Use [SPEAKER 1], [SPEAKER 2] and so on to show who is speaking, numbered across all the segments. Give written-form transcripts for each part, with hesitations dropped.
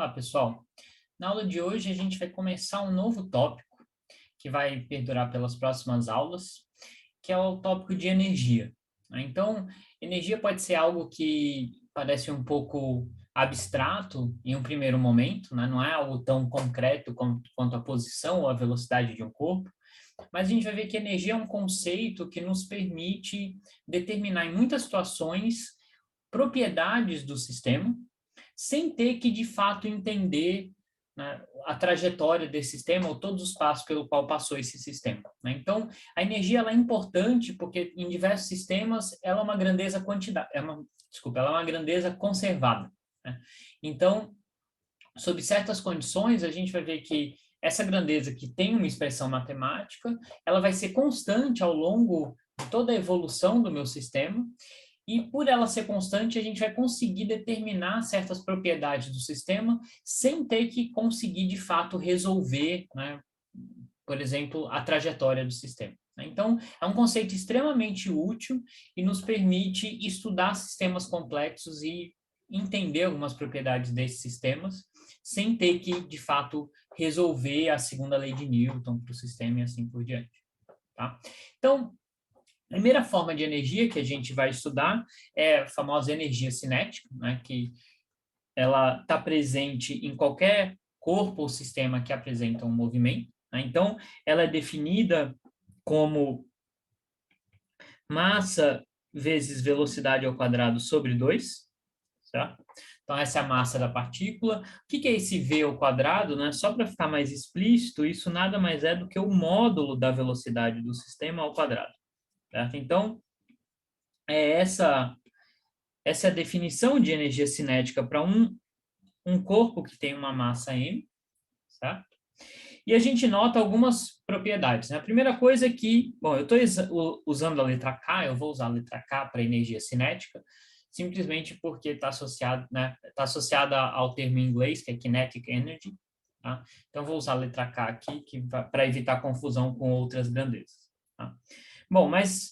[SPEAKER 1] Olá, pessoal. Na aula de hoje, a gente vai começar um novo tópico que vai perdurar pelas próximas aulas, que é o tópico de energia, né? Então, energia pode ser algo que parece um pouco abstrato em um primeiro momento, né? Não é algo tão concreto quanto a posição ou a velocidade de um corpo, mas a gente vai ver que energia é um conceito que nos permite determinar em muitas situações propriedades do sistema sem ter que, de fato, entender, né, a trajetória desse sistema ou todos os passos pelo qual passou esse sistema, né? Então, a energia ela é importante porque em diversos sistemas ela é uma grandeza ela é uma grandeza conservada, né? Então, sob certas condições, a gente vai ver que essa grandeza que tem uma expressão matemática, ela vai ser constante ao longo de toda a evolução do meu sistema, e por ela ser constante, a gente vai conseguir determinar certas propriedades do sistema sem ter que conseguir, de fato, resolver, né, por exemplo, a trajetória do sistema. Então, é um conceito extremamente útil e nos permite estudar sistemas complexos e entender algumas propriedades desses sistemas sem ter que, de fato, resolver a segunda lei de Newton para o sistema e assim por diante. Tá? Então, a primeira forma de energia que a gente vai estudar é a famosa energia cinética, né, que ela está presente em qualquer corpo ou sistema que apresenta um movimento, né? Então, ela é definida como massa vezes velocidade ao quadrado sobre 2, certo? Então, essa é a massa da partícula. O que é esse v ao quadrado, né? Só para ficar mais explícito, isso nada mais é do que o módulo da velocidade do sistema ao quadrado, certo? Então, essa é a definição de energia cinética para um corpo que tem uma massa m, certo? E a gente nota algumas propriedades, né? A primeira coisa é que, bom, eu estou usando a letra K, eu vou usar a letra K para energia cinética, simplesmente porque está associado, né? Está associada ao termo em inglês, que é kinetic energy, tá? Então, vou usar a letra K aqui para evitar confusão com outras grandezas, tá? Bom, mas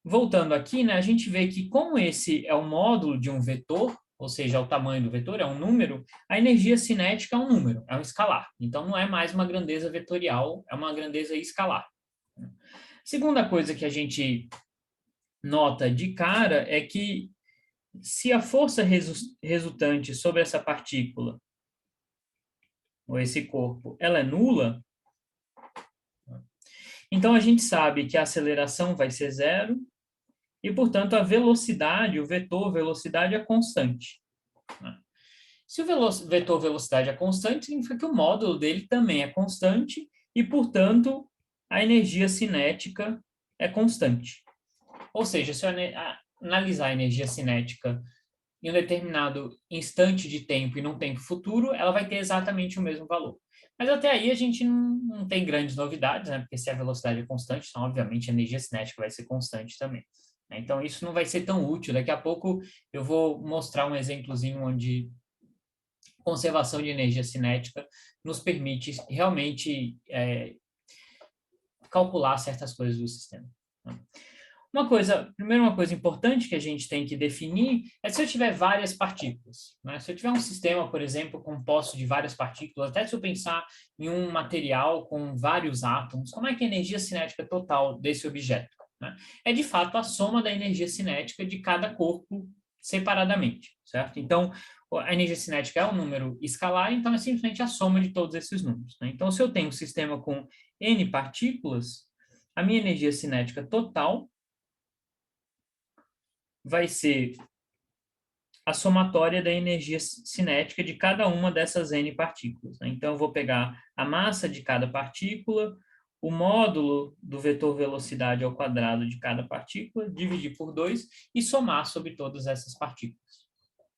[SPEAKER 1] voltando aqui, né, a gente vê que como esse é o módulo de um vetor, ou seja, o tamanho do vetor é um número, a energia cinética é um número, é um escalar. Então, não é mais uma grandeza vetorial, é uma grandeza escalar. Segunda coisa que a gente nota de cara é que se a força resultante sobre essa partícula, ou esse corpo, ela é nula, então a gente sabe que a aceleração vai ser zero, e, portanto, a velocidade, o vetor velocidade é constante, né? Se o vetor velocidade é constante, significa que o módulo dele também é constante e, portanto, a energia cinética é constante. Ou seja, se eu analisar a energia cinética em um determinado instante de tempo e num tempo futuro, ela vai ter exatamente o mesmo valor. Mas até aí a gente não tem grandes novidades, né? Porque se a velocidade é constante, então obviamente a energia cinética vai ser constante também, né? Então isso não vai ser tão útil. Daqui a pouco eu vou mostrar um exemplozinho onde conservação de energia cinética nos permite realmente calcular certas coisas do sistema, né? Primeiro uma coisa importante que a gente tem que definir é se eu tiver várias partículas, né? Se eu tiver um sistema, por exemplo, composto de várias partículas, até se eu pensar em um material com vários átomos, como é que é a energia cinética total desse objeto, né? É de fato a soma da energia cinética de cada corpo separadamente, certo? Então, a energia cinética é um número escalar, então é simplesmente a soma de todos esses números, né? Então, se eu tenho um sistema com n partículas, a minha energia cinética total vai ser a somatória da energia cinética de cada uma dessas n partículas, né? Então, eu vou pegar a massa de cada partícula, o módulo do vetor velocidade ao quadrado de cada partícula, dividir por 2 e somar sobre todas essas partículas,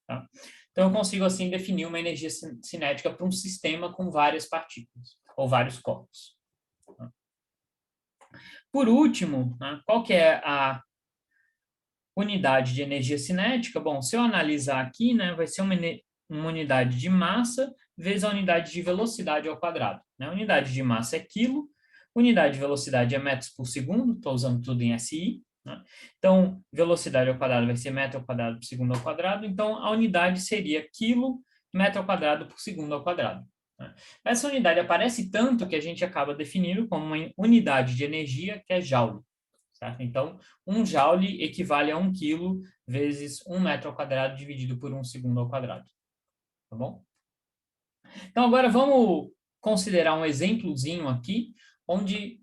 [SPEAKER 1] tá? Então, eu consigo, assim, definir uma energia cinética para um sistema com várias partículas, ou vários corpos, tá? Por último, né, qual que é a unidade de energia cinética? Bom, se eu analisar aqui, né, vai ser uma unidade de massa vezes a unidade de velocidade ao quadrado, né? A unidade de massa é quilo, unidade de velocidade é metros por segundo, estou usando tudo em SI, né? Então, velocidade ao quadrado vai ser metro ao quadrado por segundo ao quadrado, então a unidade seria quilo metro ao quadrado por segundo ao quadrado. Né? Essa unidade aparece tanto que a gente acaba definindo como uma unidade de energia, que é joule. Certo? Então, 1 joule equivale a 1 quilo vezes 1 metro ao quadrado dividido por 1 segundo ao quadrado. Tá bom? Então, agora vamos considerar um exemplozinho aqui, onde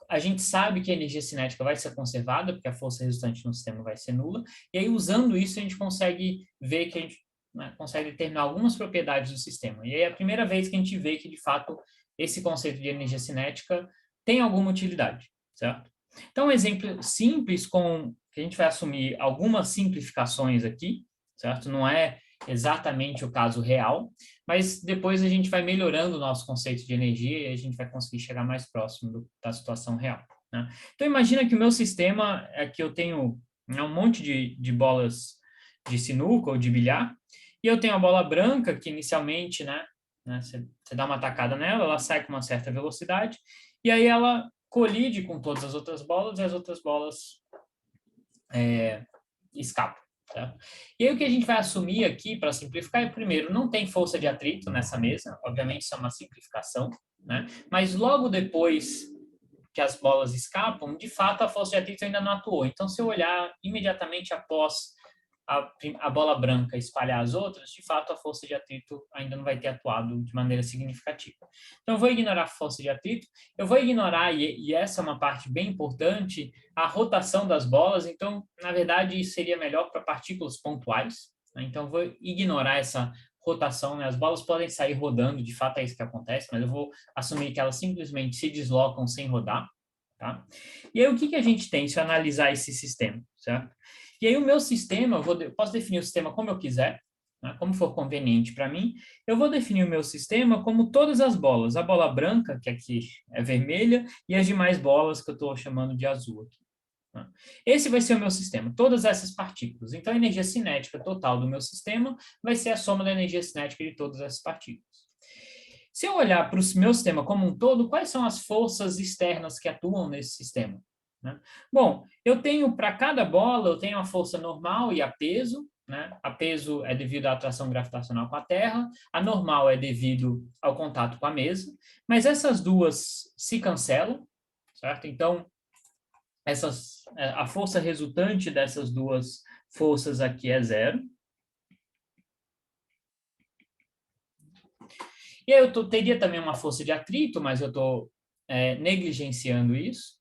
[SPEAKER 1] a gente sabe que a energia cinética vai ser conservada, porque a força resultante no sistema vai ser nula, e aí, usando isso, a gente consegue ver que a gente consegue determinar algumas propriedades do sistema. E aí é a primeira vez que a gente vê que, de fato, esse conceito de energia cinética tem alguma utilidade, certo? Então, um exemplo simples que a gente vai assumir algumas simplificações aqui, certo? Não é exatamente o caso real, mas depois a gente vai melhorando o nosso conceito de energia e a gente vai conseguir chegar mais próximo da situação real. Né? Então, imagina que o meu sistema é que eu tenho um monte de bolas de sinuca ou de bilhar, e eu tenho a bola branca que inicialmente, você dá uma tacada nela, ela sai com uma certa velocidade, e aí ela colide com todas as outras bolas e as outras bolas escapam. Tá? E aí o que a gente vai assumir aqui, para simplificar, é, primeiro, não tem força de atrito nessa mesa, obviamente isso é uma simplificação, né? Mas logo depois que as bolas escapam, de fato a força de atrito ainda não atuou. Então, se eu olhar imediatamente após a bola branca espalhar as outras, de fato a força de atrito ainda não vai ter atuado de maneira significativa. Então, eu vou ignorar a força de atrito, eu vou ignorar, e essa é uma parte bem importante, a rotação das bolas. Então, na verdade, isso seria melhor para partículas pontuais. Né? Então, eu vou ignorar essa rotação, né? As bolas podem sair rodando, de fato é isso que acontece, mas eu vou assumir que elas simplesmente se deslocam sem rodar. Tá? E aí, o que a gente tem se eu analisar esse sistema, certo? E aí, o meu sistema, eu posso definir o sistema como eu quiser, né, como for conveniente para mim. Eu vou definir o meu sistema como todas as bolas. A bola branca, que aqui é vermelha, e as demais bolas que eu estou chamando de azul aqui. Tá? Esse vai ser o meu sistema, todas essas partículas. Então, a energia cinética total do meu sistema vai ser a soma da energia cinética de todas essas partículas. Se eu olhar para o meu sistema como um todo, quais são as forças externas que atuam nesse sistema? Né? Bom, eu tenho para cada bola, eu tenho a força normal e a peso. Né? A peso é devido à atração gravitacional com a Terra, a normal é devido ao contato com a mesa, mas essas duas se cancelam, certo? Então, a força resultante dessas duas forças aqui é zero. E aí eu teria também uma força de atrito, mas eu estou negligenciando isso.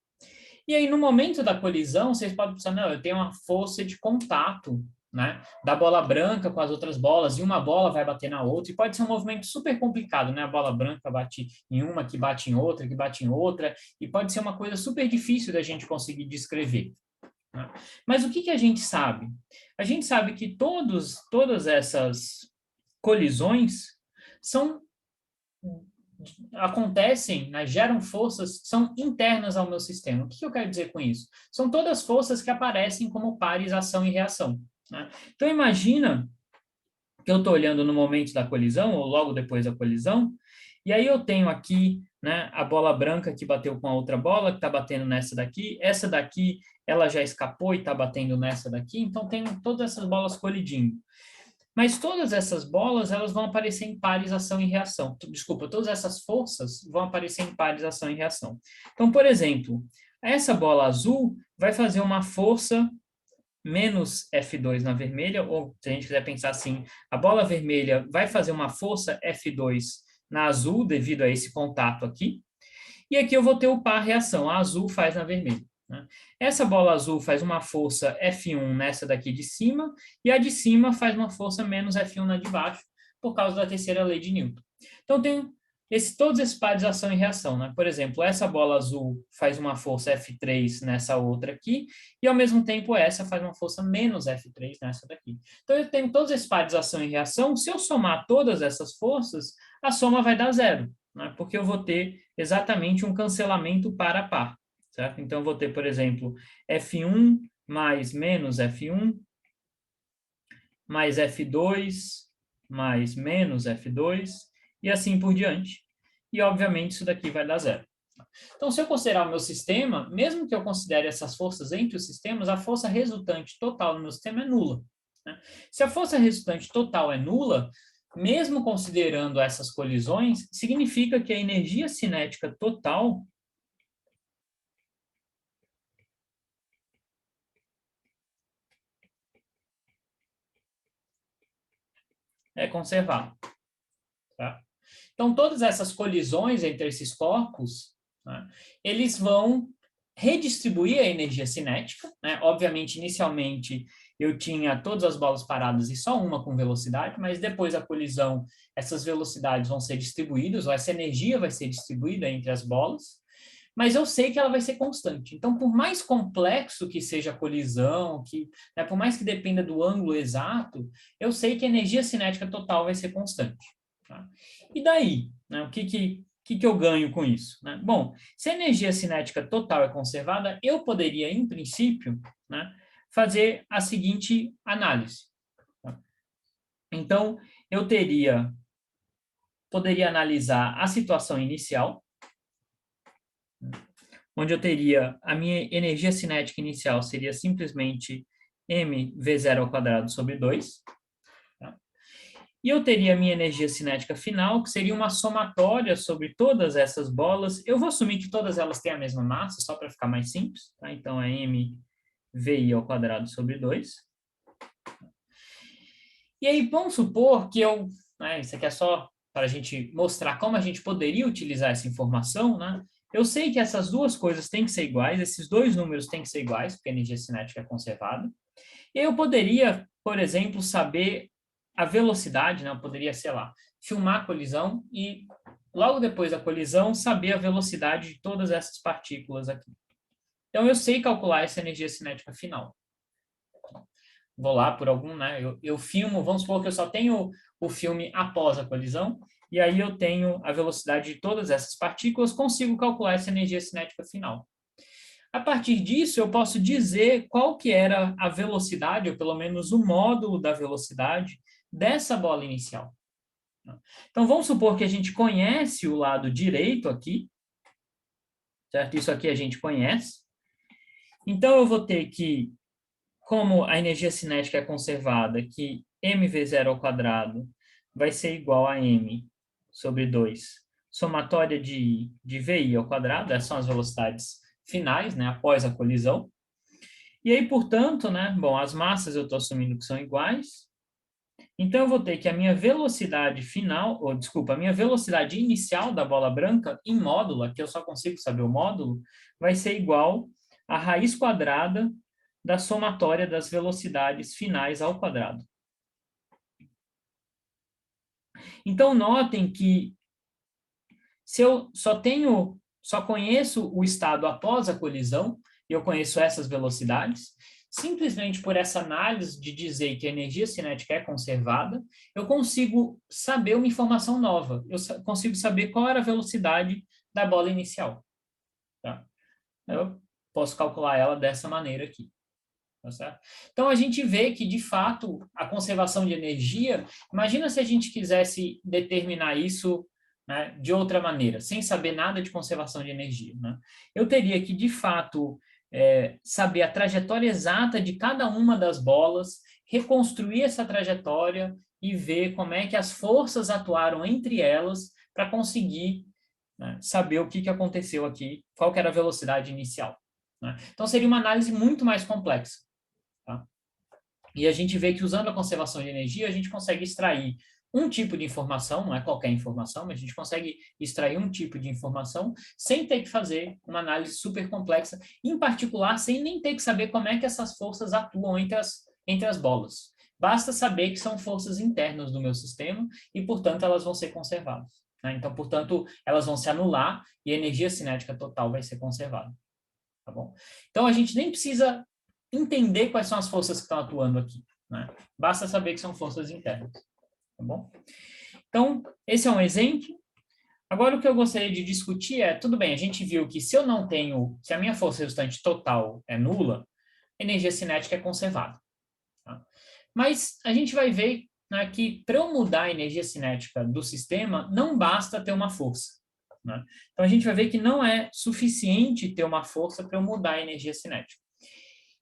[SPEAKER 1] E aí, no momento da colisão, vocês podem pensar, não, eu tenho uma força de contato, né, da bola branca com as outras bolas, e uma bola vai bater na outra, e pode ser um movimento super complicado, né? A bola branca bate em uma, que bate em outra, que bate em outra, e pode ser uma coisa super difícil da gente conseguir descrever. Né? Mas o que a gente sabe? A gente sabe que todas essas colisões acontecem, né, geram forças que são internas ao meu sistema. O que eu quero dizer com isso? São todas forças que aparecem como pares ação e reação. Né? Então, imagina que eu estou olhando no momento da colisão, ou logo depois da colisão, e aí eu tenho aqui, né, a bola branca que bateu com a outra bola, que está batendo nessa daqui, essa daqui ela já escapou e está batendo nessa daqui, então tem todas essas bolas colidindo. Mas todas essas bolas, elas vão aparecer em pares ação e reação. Desculpa, todas essas forças vão aparecer em pares ação e reação. Então, por exemplo, essa bola azul vai fazer uma força menos F2 na vermelha, ou se a gente quiser pensar assim, a bola vermelha vai fazer uma força F2 na azul, devido a esse contato aqui, e aqui eu vou ter o par reação, a azul faz na vermelha. Né? Essa bola azul faz uma força F1 nessa daqui de cima, e a de cima faz uma força menos F1 na de baixo, por causa da terceira lei de Newton. Então, tem todos esses pares de ação e reação. Né? Por exemplo, essa bola azul faz uma força F3 nessa outra aqui, e ao mesmo tempo essa faz uma força menos F3 nessa daqui. Então, eu tenho todos esses pares de ação e reação. Se eu somar todas essas forças, a soma vai dar zero, né? Porque eu vou ter exatamente um cancelamento par a par. Certo? Então, eu vou ter, por exemplo, F1 mais menos F1, mais F2, mais menos F2, e assim por diante. E, obviamente, isso daqui vai dar zero. Então, se eu considerar o meu sistema, mesmo que eu considere essas forças entre os sistemas, a força resultante total do meu sistema é nula. Né? Se a força resultante total é nula, mesmo considerando essas colisões, significa que a energia cinética total é conservada. Tá? Então, todas essas colisões entre esses corpos, né, eles vão redistribuir a energia cinética, né? Obviamente, inicialmente, eu tinha todas as bolas paradas e só uma com velocidade, mas depois da colisão, essas velocidades vão ser distribuídas, ou essa energia vai ser distribuída entre as bolas, mas eu sei que ela vai ser constante. Então, por mais complexo que seja a colisão, né, por mais que dependa do ângulo exato, eu sei que a energia cinética total vai ser constante. Tá? E daí? Né, o que eu ganho com isso? Né? Bom, se a energia cinética total é conservada, eu poderia, em princípio, né, fazer a seguinte análise. Tá? Então, eu poderia analisar a situação inicial, onde eu teria a minha energia cinética inicial seria simplesmente mv0 ao quadrado sobre 2. Tá? E eu teria a minha energia cinética final, que seria uma somatória sobre todas essas bolas. Eu vou assumir que todas elas têm a mesma massa, só para ficar mais simples. Tá? Então, é mvi ao quadrado sobre 2. E aí, vamos supor que isso aqui é só para a gente mostrar como a gente poderia utilizar essa informação, né? Eu sei que essas duas coisas têm que ser iguais, esses dois números têm que ser iguais, porque a energia cinética é conservada. E eu poderia, por exemplo, saber a velocidade, né? Eu poderia, sei lá, filmar a colisão e, logo depois da colisão, saber a velocidade de todas essas partículas aqui. Então, eu sei calcular essa energia cinética final. Vou lá por algum, né? Eu filmo, vamos supor que eu só tenho o filme após a colisão, e aí eu tenho a velocidade de todas essas partículas, consigo calcular essa energia cinética final. A partir disso, eu posso dizer qual que era a velocidade, ou pelo menos o módulo da velocidade dessa bola inicial. Então, vamos supor que a gente conhece o lado direito aqui, certo? Isso aqui a gente conhece. Então, eu vou ter que, como a energia cinética é conservada, que mv0 ao quadrado vai ser igual a m sobre 2, somatória de vi ao quadrado, essas são as velocidades finais, né, após a colisão. E aí, portanto, né, bom, as massas eu estou assumindo que são iguais, então eu vou ter que a minha velocidade final, ou desculpa, a minha velocidade inicial da bola branca em módulo, aqui eu só consigo saber o módulo, vai ser igual a raiz quadrada da somatória das velocidades finais ao quadrado. Então, notem que se eu só conheço o estado após a colisão, e eu conheço essas velocidades, simplesmente por essa análise de dizer que a energia cinética é conservada, eu consigo saber uma informação nova. Eu consigo saber qual era a velocidade da bola inicial. Tá? Eu posso calcular ela dessa maneira aqui. Tá certo? Então, a gente vê que, de fato, a conservação de energia, imagina se a gente quisesse determinar isso, né, de outra maneira, sem saber nada de conservação de energia. Né? Eu teria que, de fato, saber a trajetória exata de cada uma das bolas, reconstruir essa trajetória e ver como é que as forças atuaram entre elas para conseguir, né, saber o que aconteceu aqui, qual que era a velocidade inicial. Né? Então, seria uma análise muito mais complexa. Tá? E a gente vê que usando a conservação de energia, a gente consegue extrair um tipo de informação, não é qualquer informação, mas a gente consegue extrair um tipo de informação sem ter que fazer uma análise super complexa, em particular, sem nem ter que saber como é que essas forças atuam entre as bolas. Basta saber que são forças internas do meu sistema e, portanto, elas vão ser conservadas. Né? Então, portanto, elas vão se anular e a energia cinética total vai ser conservada. Tá bom? Então, a gente nem precisa entender quais são as forças que estão atuando aqui. Né? Basta saber que são forças internas. Tá bom? Então, esse é um exemplo. Agora, o que eu gostaria de discutir é, tudo bem, a gente viu que se a minha força resultante total é nula, a energia cinética é conservada. Tá? Mas a gente vai ver, né, que para eu mudar a energia cinética do sistema, não basta ter uma força. Né? Então, a gente vai ver que não é suficiente ter uma força para eu mudar a energia cinética.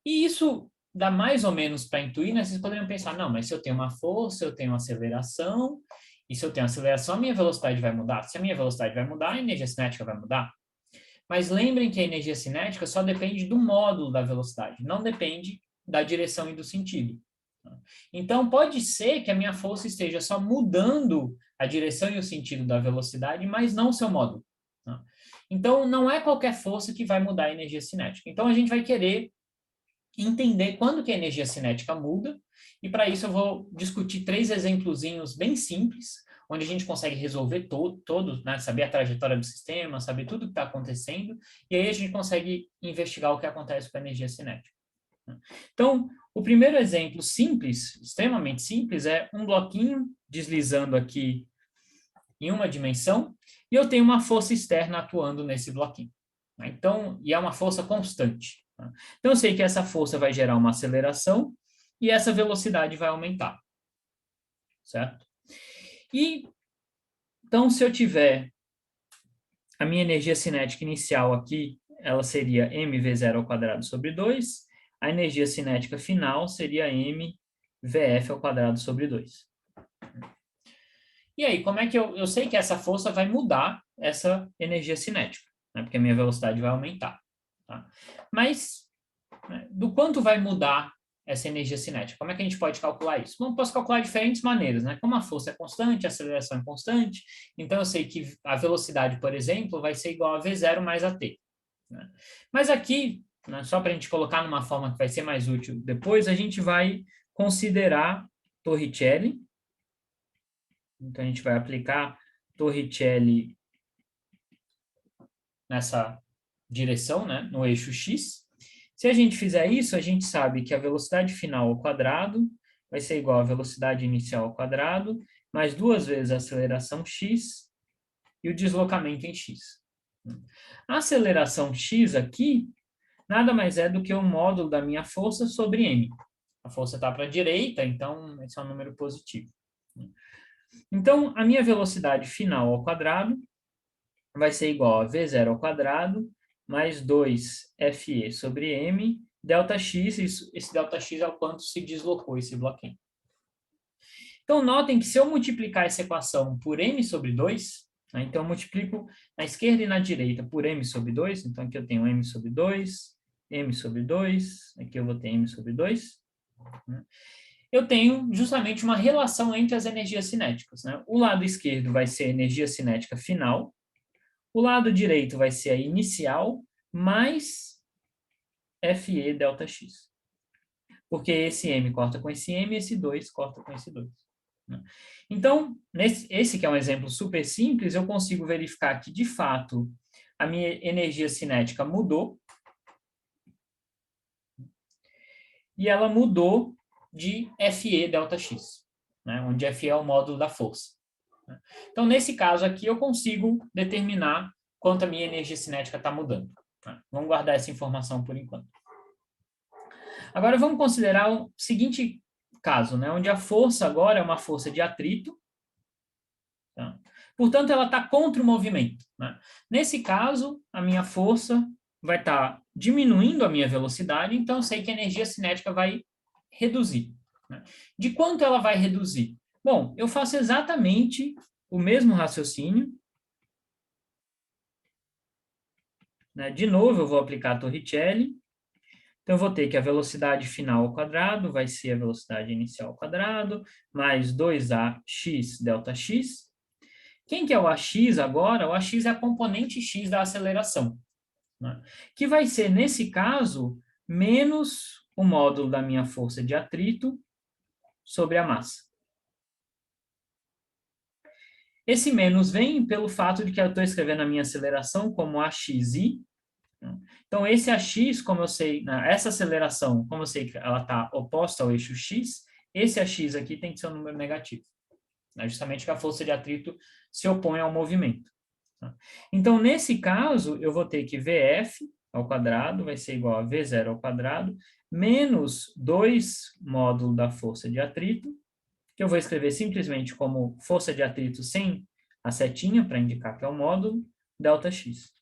[SPEAKER 1] E isso dá mais ou menos para intuir, né? Vocês poderiam pensar, não, mas se eu tenho uma força, eu tenho uma aceleração, e se eu tenho aceleração, a minha velocidade vai mudar. Se a minha velocidade vai mudar, a energia cinética vai mudar. Mas lembrem que a energia cinética só depende do módulo da velocidade, não depende da direção e do sentido. Então, pode ser que a minha força esteja só mudando a direção e o sentido da velocidade, mas não o seu módulo. Então, não é qualquer força que vai mudar a energia cinética. Então, a gente vai querer entender quando que a energia cinética muda, e para isso eu vou discutir 3 exemplozinhos bem simples, onde a gente consegue resolver todos, né? Saber a trajetória do sistema, saber tudo que está acontecendo, e aí a gente consegue investigar o que acontece com a energia cinética. Então, o primeiro exemplo simples, extremamente simples, é um bloquinho deslizando aqui em uma dimensão, e eu tenho uma força externa atuando nesse bloquinho. Então, e é uma força constante. Então, eu sei que essa força vai gerar uma aceleração e essa velocidade vai aumentar. Certo? E, então, se eu tiver a minha energia cinética inicial aqui, ela seria mv0 ao quadrado sobre 2, a energia cinética final seria mvf ao quadrado sobre 2. E aí, como é que eu sei que essa força vai mudar essa energia cinética, né? Porque a minha velocidade vai aumentar. Tá? Mas, né, do quanto vai mudar essa energia cinética? Como é que a gente pode calcular isso? Bom, posso calcular de diferentes maneiras, né? Como a força é constante, a aceleração é constante, então eu sei que a velocidade, por exemplo, vai ser igual a v0 mais a t. Né? Mas aqui, né, só para a gente colocar numa forma que vai ser mais útil depois, a gente vai considerar Torricelli. Então, a gente vai aplicar Torricelli nessa direção, né, no eixo x. Se a gente fizer isso, a gente sabe que a velocidade final ao quadrado vai ser igual à velocidade inicial ao quadrado, mais 2 vezes a aceleração x e o deslocamento em x. A aceleração x aqui nada mais é do que o módulo da minha força sobre m. A força está para a direita, então esse é um número positivo. Então, a minha velocidade final ao quadrado vai ser igual a v0 ao quadrado mais 2fe sobre m, Δx, esse Δx é o quanto se deslocou esse bloquinho. Então, notem que se eu multiplicar essa equação por m sobre 2, né, então eu multiplico na esquerda e na direita por m sobre 2, então aqui eu tenho m sobre 2, m sobre 2, aqui eu vou ter m sobre 2, né, eu tenho justamente uma relação entre as energias cinéticas. Né? O lado esquerdo vai ser a energia cinética final, o lado direito vai ser a inicial, mais Fe ΔX. Porque esse M corta com esse M, esse 2 corta com esse 2. Né? Então, esse que é um exemplo super simples, eu consigo verificar que, de fato, a minha energia cinética mudou. E ela mudou de Fe ΔX, né? Onde Fe é o módulo da força. Então, nesse caso aqui, eu consigo determinar quanto a minha energia cinética está mudando. Vamos guardar essa informação por enquanto. Agora, vamos considerar o seguinte caso, né? Onde a força agora é uma força de atrito. Tá? Portanto, ela está contra o movimento. Né? Nesse caso, a minha força vai estar diminuindo a minha velocidade, então eu sei que a energia cinética vai reduzir. Né? De quanto ela vai reduzir? Bom, eu faço exatamente o mesmo raciocínio. Né? De novo, eu vou aplicar a Torricelli. Então, eu vou ter que a velocidade final ao quadrado vai ser a velocidade inicial ao quadrado, mais 2ax ΔX. Quem que é o AX agora? O AX é a componente x da aceleração. Né? Que vai ser, nesse caso, menos o módulo da minha força de atrito sobre a massa. Esse menos vem pelo fato de que eu estou escrevendo a minha aceleração como AXI. Então, esse AX, como eu sei, essa aceleração, como eu sei que ela está oposta ao eixo x, esse AX aqui tem que ser um número negativo. Né? Justamente que a força de atrito se opõe ao movimento. Então, nesse caso, eu vou ter que Vf ao quadrado vai ser igual a V0 ao quadrado, menos 2 módulo da força de atrito, que eu vou escrever simplesmente como força de atrito sem a setinha, para indicar que é o módulo, ΔX.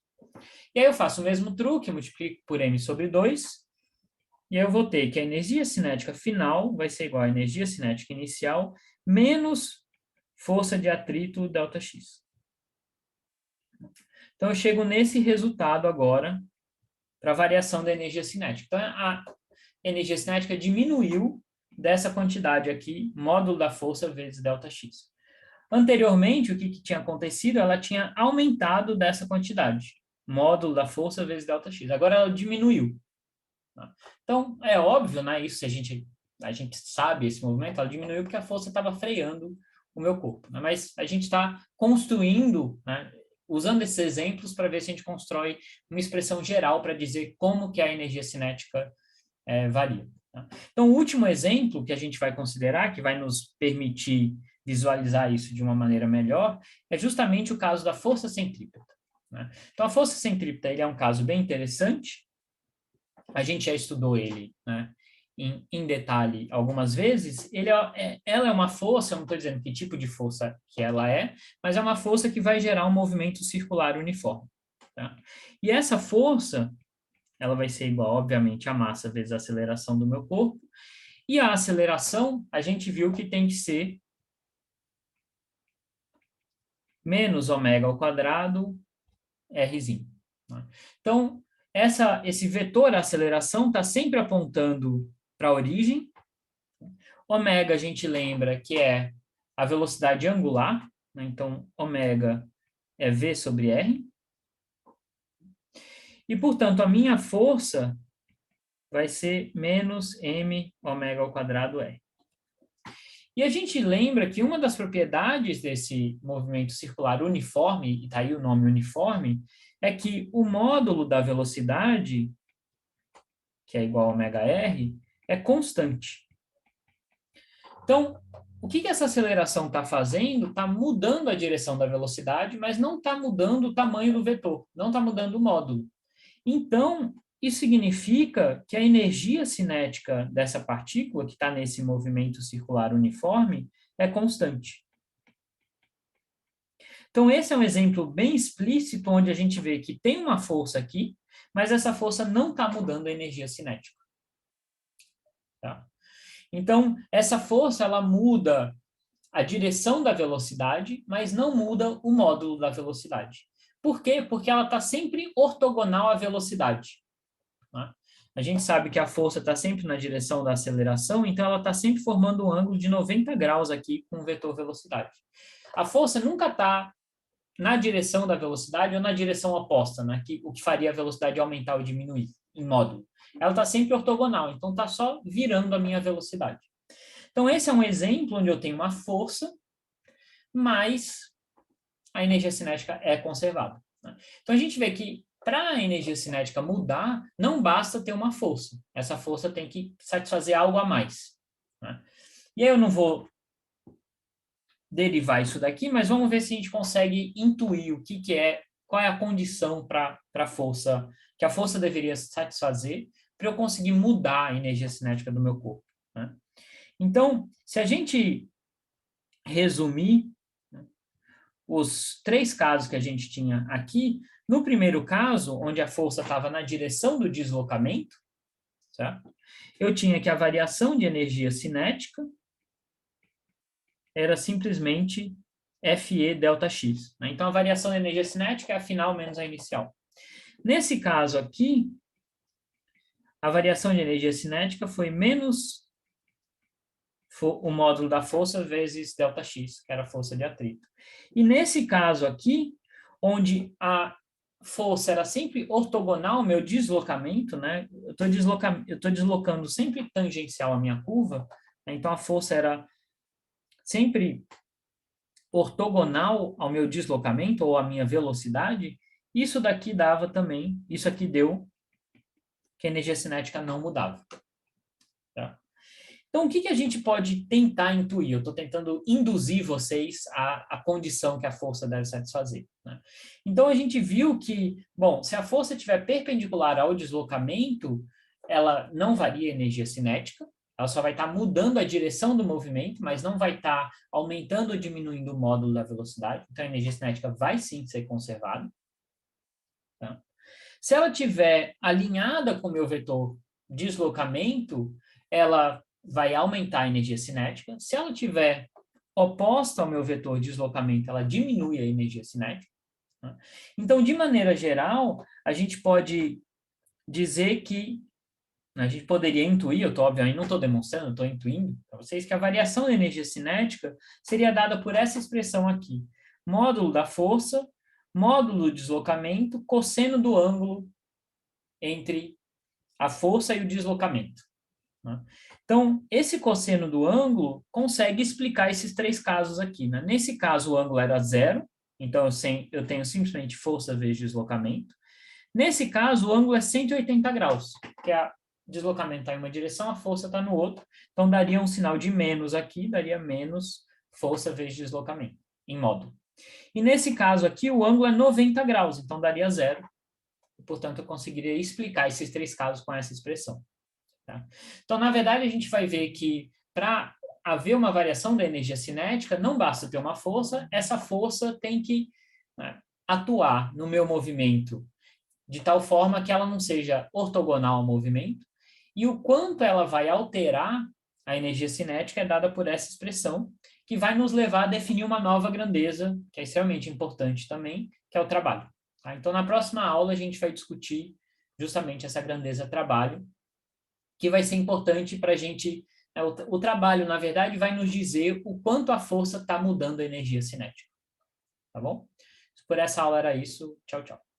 [SPEAKER 1] E aí eu faço o mesmo truque, multiplico por m sobre 2, E aí eu vou ter que a energia cinética final vai ser igual à energia cinética inicial menos força de atrito ΔX. Então, eu chego nesse resultado agora para a variação da energia cinética. Então, a energia cinética diminuiu dessa quantidade aqui, módulo da força vezes ΔX. Anteriormente, o que tinha acontecido? Ela tinha aumentado dessa quantidade, módulo da força vezes ΔX. Agora ela diminuiu. Então, é óbvio, né? Isso a gente sabe esse movimento, ela diminuiu porque a força estava freando o meu corpo. Né? Mas a gente está construindo, né? Usando esses exemplos para ver se a gente constrói uma expressão geral para dizer como que a energia cinética varia. Tá? Então, o último exemplo que a gente vai considerar, que vai nos permitir visualizar isso de uma maneira melhor, é justamente o caso da força centrípeta. Né? Então, a força centrípeta ele é um caso bem interessante, a gente já estudou ele, né, em detalhe algumas vezes. Ela é uma força, eu não estou dizendo que tipo de força que ela é, mas é uma força que vai gerar um movimento circular uniforme. Tá? E essa força, ela vai ser igual, obviamente, à massa vezes a aceleração do meu corpo, e a aceleração, a gente viu que tem que ser menos ômega ao quadrado, Rzinho. Né? Então, esse vetor aceleração está sempre apontando para a origem. Ômega, a gente lembra que é a velocidade angular, né? Então, ômega é V sobre R. E, portanto, a minha força vai ser menos m ômega ao quadrado R. E a gente lembra que uma das propriedades desse movimento circular uniforme, e está aí o nome uniforme, é que o módulo da velocidade, que é igual a ômega r, é constante. Então, o que essa aceleração está fazendo? Está mudando a direção da velocidade, mas não está mudando o tamanho do vetor, não está mudando o módulo. Então, isso significa que a energia cinética dessa partícula, que está nesse movimento circular uniforme, é constante. Então, esse é um exemplo bem explícito, onde a gente vê que tem uma força aqui, mas essa força não está mudando a energia cinética. Tá? Então, essa força, ela muda a direção da velocidade, mas não muda o módulo da velocidade. Por quê? Porque ela está sempre ortogonal à velocidade. Né? A gente sabe que a força está sempre na direção da aceleração, então ela está sempre formando um ângulo de 90 graus aqui com o vetor velocidade. A força nunca está na direção da velocidade ou na direção oposta, né? O que faria a velocidade aumentar ou diminuir em módulo. Ela está sempre ortogonal, então está só virando a minha velocidade. Então, esse é um exemplo onde eu tenho uma força, mas a energia cinética é conservada. Né? Então, a gente vê que para a energia cinética mudar, não basta ter uma força. Essa força tem que satisfazer algo a mais. Né? E aí eu não vou derivar isso daqui, mas vamos ver se a gente consegue intuir o que é, qual é a condição para a força, que a força deveria satisfazer para eu conseguir mudar a energia cinética do meu corpo. Né? Então, se a gente resumir, né, os 3 casos que a gente tinha aqui, no primeiro caso, onde a força estava na direção do deslocamento, certo? Eu tinha que a variação de energia cinética era simplesmente FE ΔX. Né? Então, a variação da energia cinética é a final menos a inicial. Nesse caso aqui, a variação de energia cinética foi menos o módulo da força vezes ΔX, que era a força de atrito. E nesse caso aqui, onde a força era sempre ortogonal ao meu deslocamento, né? Eu estou deslocando sempre tangencial à minha curva, né? Então a força era sempre ortogonal ao meu deslocamento ou à minha velocidade. Isso daqui dava também, isso aqui deu que a energia cinética não mudava. Tá? Então, o que a gente pode tentar intuir? Eu estou tentando induzir vocês à condição que a força deve satisfazer. Né? Então, a gente viu que, bom, se a força estiver perpendicular ao deslocamento, ela não varia a energia cinética, ela só vai estar mudando a direção do movimento, mas não vai estar aumentando ou diminuindo o módulo da velocidade. Então, a energia cinética vai sim ser conservada. Tá? Se ela estiver alinhada com o meu vetor deslocamento, ela vai aumentar a energia cinética. Se ela tiver oposta ao meu vetor de deslocamento, ela diminui a energia cinética. Né? Então, de maneira geral, a gente pode dizer que, a gente poderia intuir, eu obviamente não estou demonstrando, estou intuindo para vocês, que a variação da energia cinética seria dada por essa expressão aqui. Módulo da força, módulo do deslocamento, cosseno do ângulo entre a força e o deslocamento. Né? Então, esse cosseno do ângulo consegue explicar esses três casos aqui. Né? Nesse caso, o ângulo era zero, então eu tenho simplesmente força vezes deslocamento. Nesse caso, o ângulo é 180 graus, que o deslocamento está em uma direção, a força está no outro. Então, daria um sinal de menos aqui, daria menos força vezes deslocamento, em módulo. E nesse caso aqui, o ângulo é 90 graus, então daria zero. Portanto, eu conseguiria explicar esses três casos com essa expressão. Tá? Então, na verdade, a gente vai ver que para haver uma variação da energia cinética, não basta ter uma força, essa força tem que, né, atuar no meu movimento de tal forma que ela não seja ortogonal ao movimento, e o quanto ela vai alterar a energia cinética é dada por essa expressão, que vai nos levar a definir uma nova grandeza, que é extremamente importante também, que é o trabalho. Tá? Então, na próxima aula, a gente vai discutir justamente essa grandeza trabalho, que vai ser importante para a gente... O trabalho, na verdade, vai nos dizer o quanto a força está mudando a energia cinética. Tá bom? Por essa aula era isso. Tchau, tchau.